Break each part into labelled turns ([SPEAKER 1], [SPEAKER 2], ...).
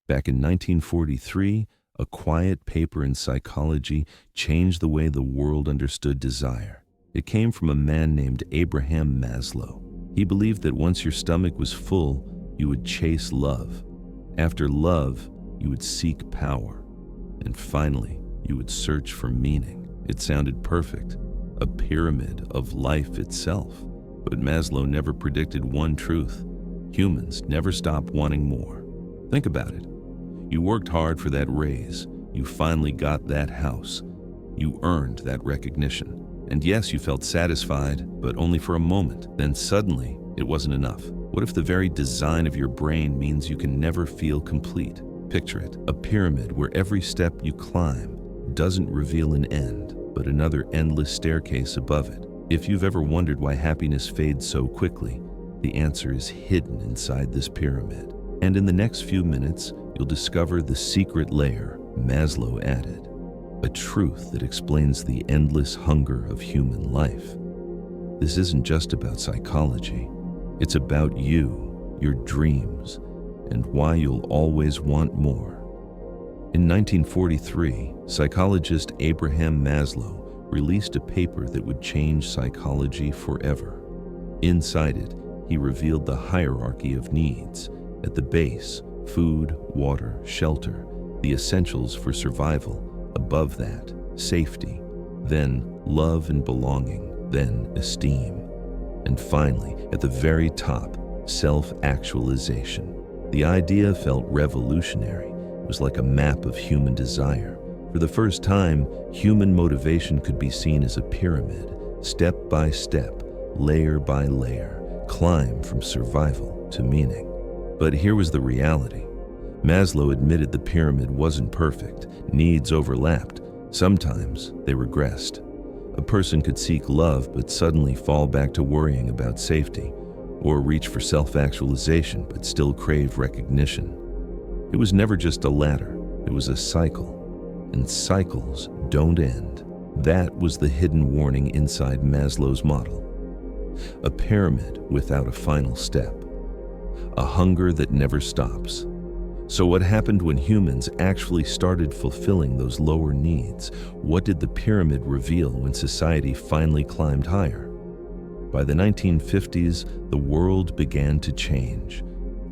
[SPEAKER 1] Back in 1943, a quiet paper in psychology changed the way the world understood desire. It came from a man named Abraham Maslow. He believed that once your stomach was full, you would chase love. After love, you would seek power. And finally, you would search for meaning. It sounded perfect, a pyramid of life itself. But Maslow never predicted one truth. Humans never stop wanting more. Think about it. You worked hard for that raise. You finally got that house. You earned that recognition. And yes, you felt satisfied, but only for a moment. Then suddenly, it wasn't enough. What if the very design of your brain means you can never feel complete? Picture it, a pyramid where every step you climb doesn't reveal an end, but another endless staircase above it. If you've ever wondered why happiness fades so quickly, the answer is hidden inside this pyramid. And in the next few minutes, you'll discover the secret layer Maslow added, a truth that explains the endless hunger of human life. This isn't just about psychology. It's about you, your dreams, and why you'll always want more. In 1943, psychologist Abraham Maslow released a paper that would change psychology forever. Inside it, he revealed the hierarchy of needs. At the base, food, water, shelter, the essentials for survival. Above that, safety. Then, love and belonging. Then, esteem. And finally, at the very top, self-actualization. The idea felt revolutionary. It was like a map of human desire. For the first time, human motivation could be seen as a pyramid, step by step, layer by layer, climb from survival to meaning. But here was the reality. Maslow admitted the pyramid wasn't perfect. Needs overlapped. Sometimes they regressed. A person could seek love but suddenly fall back to worrying about safety, or reach for self-actualization but still crave recognition. It was never just a ladder. It was a cycle. And cycles don't end. That was the hidden warning inside Maslow's model. A pyramid without a final step. A hunger that never stops. So what happened when humans actually started fulfilling those lower needs? What did the pyramid reveal when society finally climbed higher? By the 1950s, the world began to change.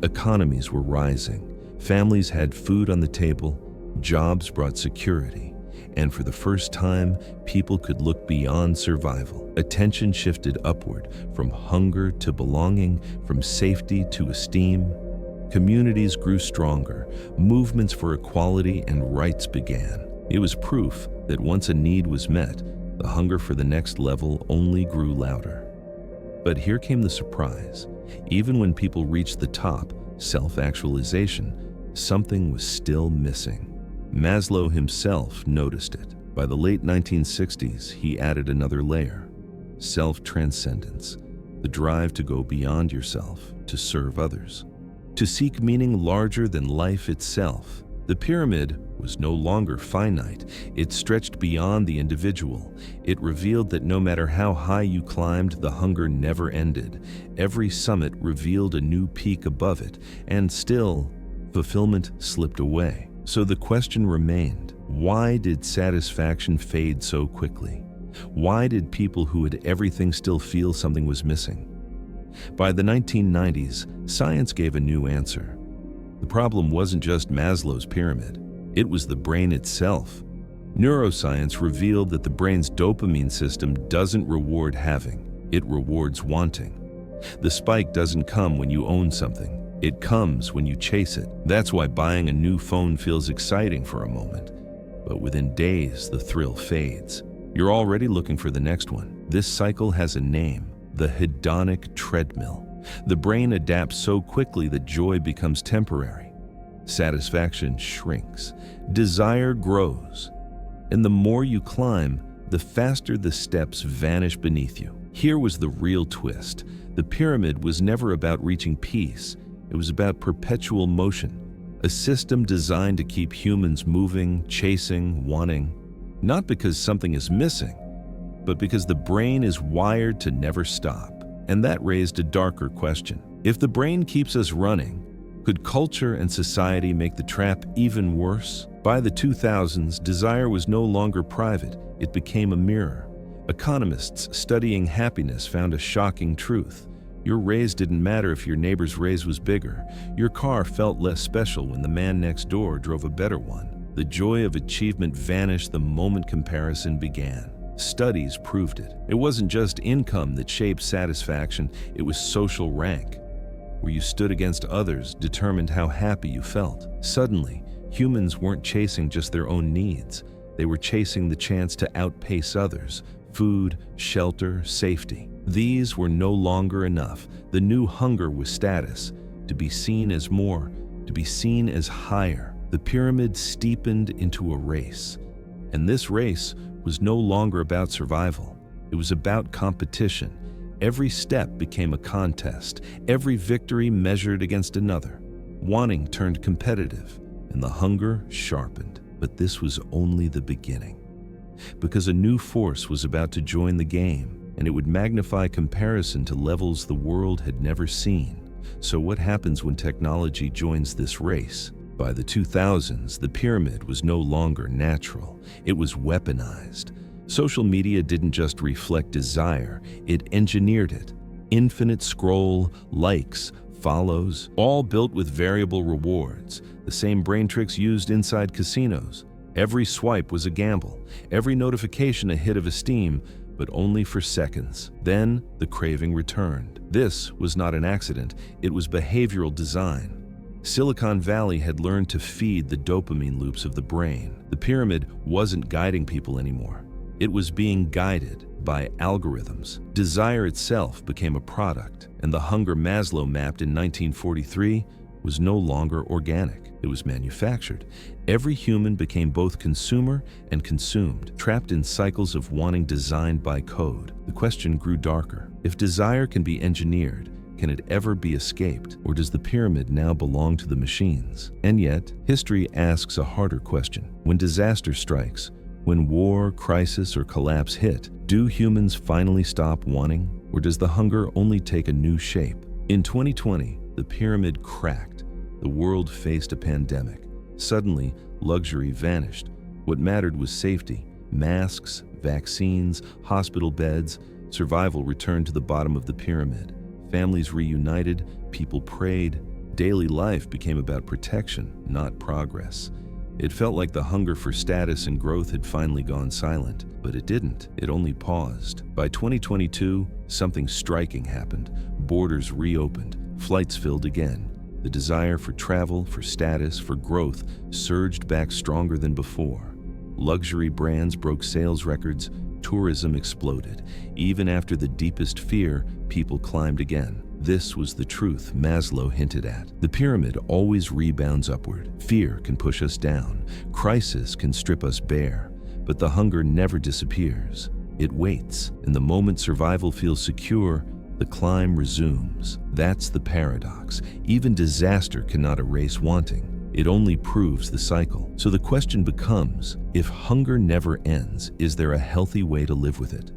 [SPEAKER 1] Economies were rising. Families had food on the table. Jobs brought security. And for the first time, people could look beyond survival. Attention shifted upward, from hunger to belonging, from safety to esteem. Communities grew stronger. Movements for equality and rights began. It was proof that once a need was met, the hunger for the next level only grew louder. But here came the surprise. Even when people reached the top, self-actualization, something was still missing. Maslow himself noticed it. By the late 1960s, he added another layer: self-transcendence, the drive to go beyond yourself, to serve others, to seek meaning larger than life itself. The pyramid was no longer finite. It stretched beyond the individual. It revealed that no matter how high you climbed, the hunger never ended. Every summit revealed a new peak above it, and still, fulfillment slipped away. So the question remained, why did satisfaction fade so quickly? Why did people who had everything still feel something was missing? By the 1990s, science gave a new answer. The problem wasn't just Maslow's pyramid. It was the brain itself. Neuroscience revealed that the brain's dopamine system doesn't reward having, it rewards wanting. The spike doesn't come when you own something. It comes when you chase it. That's why buying a new phone feels exciting for a moment. But within days, the thrill fades. You're already looking for the next one. This cycle has a name: the hedonic treadmill. The brain adapts so quickly that joy becomes temporary. Satisfaction shrinks. Desire grows. And the more you climb, the faster the steps vanish beneath you. Here was the real twist. The pyramid was never about reaching peace. It was about perpetual motion, a system designed to keep humans moving, chasing, wanting, not because something is missing, but because the brain is wired to never stop. And that raised a darker question. If the brain keeps us running, Could culture and society make the trap even worse? By the 2000s, desire was no longer private, it became a mirror. Economists studying happiness found a shocking truth. Your raise didn't matter if your neighbor's raise was bigger. Your car felt less special when the man next door drove a better one. The joy of achievement vanished the moment comparison began. Studies proved it. It wasn't just income that shaped satisfaction, it was social rank. Where you stood against others determined how happy you felt. Suddenly, humans weren't chasing just their own needs. They were chasing the chance to outpace others. Food, shelter, safety. These were no longer enough. The new hunger was status. To be seen as more, to be seen as higher. The pyramid steepened into a race. And this race was no longer about survival. It was about competition. Every step became a contest. Every victory measured against another. Wanting turned competitive, and the hunger sharpened. But this was only the beginning. Because a new force was about to join the game, and it would magnify comparison to levels the world had never seen. So what happens when technology joins this race? By the 2000s, the pyramid was no longer natural. It was weaponized. Social media didn't just reflect desire, it engineered it. Infinite scroll, likes, follows, all built with variable rewards, the same brain tricks used inside casinos. Every swipe was a gamble, every notification a hit of esteem, but only for seconds. Then the craving returned. This was not an accident, it was behavioral design. Silicon Valley had learned to feed the dopamine loops of the brain. The pyramid wasn't guiding people anymore. It was being guided by algorithms. Desire itself became a product, and the hunger Maslow mapped in 1943 was no longer organic. It was manufactured. Every human became both consumer and consumed, trapped in cycles of wanting designed by code. The question grew darker. If desire can be engineered, can it ever be escaped, or does the pyramid now belong to the machines? And yet, history asks a harder question. When disaster strikes, when war, crisis, or collapse hit, do humans finally stop wanting, or does the hunger only take a new shape? In 2020, the pyramid cracked. The world faced a pandemic. Suddenly, luxury vanished. What mattered was safety. Masks, vaccines, hospital beds. Survival returned to the bottom of the pyramid. Families reunited, people prayed. Daily life became about protection, not progress. It felt like the hunger for status and growth had finally gone silent, but it didn't. It only paused. By 2022, something striking happened. Borders reopened, flights filled again. The desire for travel, for status, for growth surged back stronger than before. Luxury brands broke sales records, tourism exploded. Even after the deepest fear, people climbed again. This was the truth Maslow hinted at. The pyramid always rebounds upward. Fear can push us down. Crisis can strip us bare. But the hunger never disappears. It waits, and the moment survival feels secure, the climb resumes. That's the paradox. Even disaster cannot erase wanting. It only proves the cycle. So the question becomes, if hunger never ends, is there a healthy way to live with it?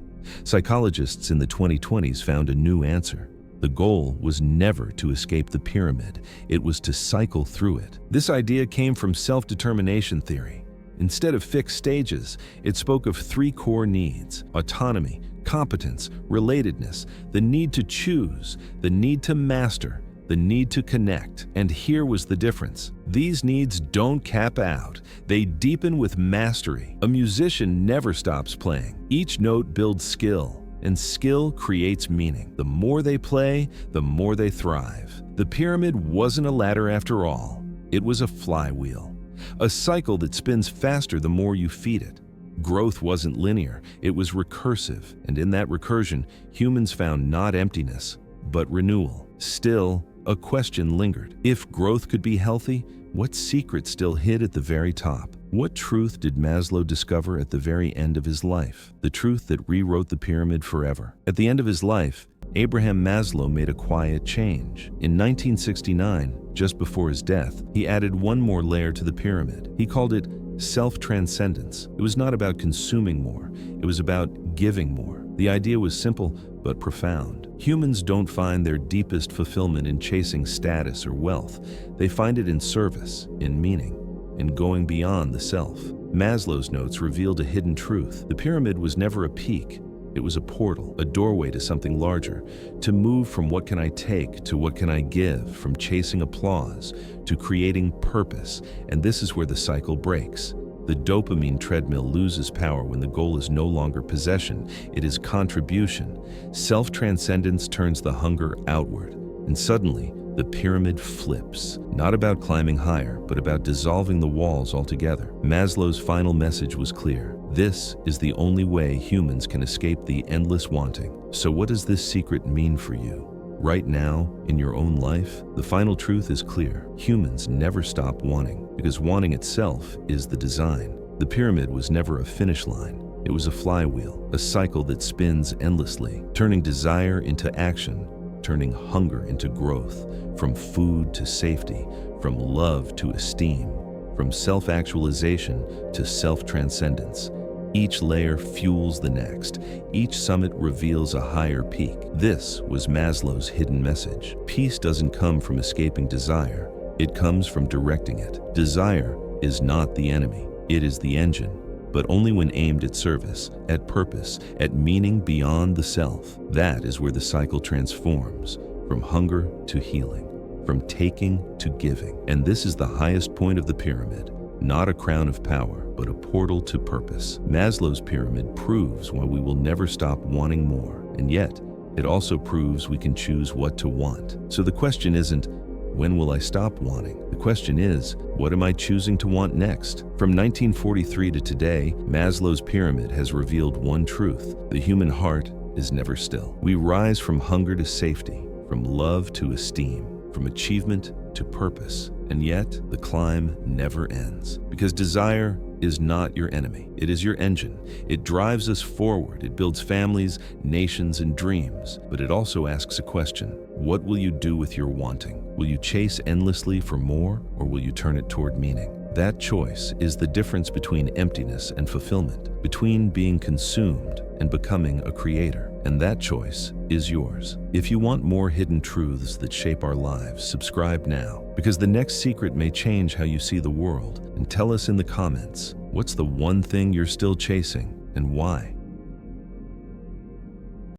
[SPEAKER 1] Psychologists in the 2020s found a new answer. The goal was never to escape the pyramid. It was to cycle through it. This idea came from self-determination theory. Instead of fixed stages, it spoke of three core needs: autonomy, competence, relatedness, the need to choose, the need to master, the need to connect. And here was the difference. These needs don't cap out. They deepen with mastery. A musician never stops playing. Each note builds skill, and skill creates meaning. The more they play, the more they thrive. The pyramid wasn't a ladder after all. It was a flywheel, a cycle that spins faster the more you feed it. Growth wasn't linear, it was recursive, and in that recursion, humans found not emptiness, but renewal. Still, a question lingered. If growth could be healthy, what secret still hid at the very top? What truth did Maslow discover at the very end of his life? The truth that rewrote the pyramid forever. At the end of his life, Abraham Maslow made a quiet change. In 1969, just before his death, he added one more layer to the pyramid. He called it self-transcendence. It was not about consuming more, it was about giving more. The idea was simple but profound. Humans don't find their deepest fulfillment in chasing status or wealth. They find it in service, in meaning, in going beyond the self. Maslow's notes revealed a hidden truth. The pyramid was never a peak. It was a portal, a doorway to something larger, to move from what can I take to what can I give, from chasing applause to creating purpose. And this is where the cycle breaks. The dopamine treadmill loses power when the goal is no longer possession, it is contribution. Self-transcendence turns the hunger outward, and suddenly, the pyramid flips. Not about climbing higher, but about dissolving the walls altogether. Maslow's final message was clear. This is the only way humans can escape the endless wanting. So what does this secret mean for you? Right now, in your own life, the final truth is clear. Humans never stop wanting, because wanting itself is the design. The pyramid was never a finish line. It was a flywheel, a cycle that spins endlessly, turning desire into action, turning hunger into growth, from food to safety, from love to esteem, from self-actualization to self-transcendence. Each layer fuels the next. Each summit reveals a higher peak. This was Maslow's hidden message. Peace doesn't come from escaping desire. It comes from directing it. Desire is not the enemy. It is the engine, but only when aimed at service, at purpose, at meaning beyond the self. That is where the cycle transforms, from hunger to healing, from taking to giving. And this is the highest point of the pyramid. Not a crown of power, but a portal to purpose. Maslow's pyramid proves why we will never stop wanting more, and yet it also proves we can choose what to want. So the question isn't, when will I stop wanting? The question is, what am I choosing to want next? From 1943 to today, Maslow's pyramid has revealed one truth: the human heart is never still. We rise from hunger to safety, from love to esteem, from achievement to purpose. And yet, the climb never ends. Because desire is not your enemy. It is your engine. It drives us forward. It builds families, nations, and dreams. But it also asks a question. What will you do with your wanting? Will you chase endlessly for more, or will you turn it toward meaning? That choice is the difference between emptiness and fulfillment, between being consumed and becoming a creator. And that choice is yours. If you want more hidden truths that shape our lives, subscribe now, because the next secret may change how you see the world. And tell us in the comments, what's the one thing you're still chasing and why?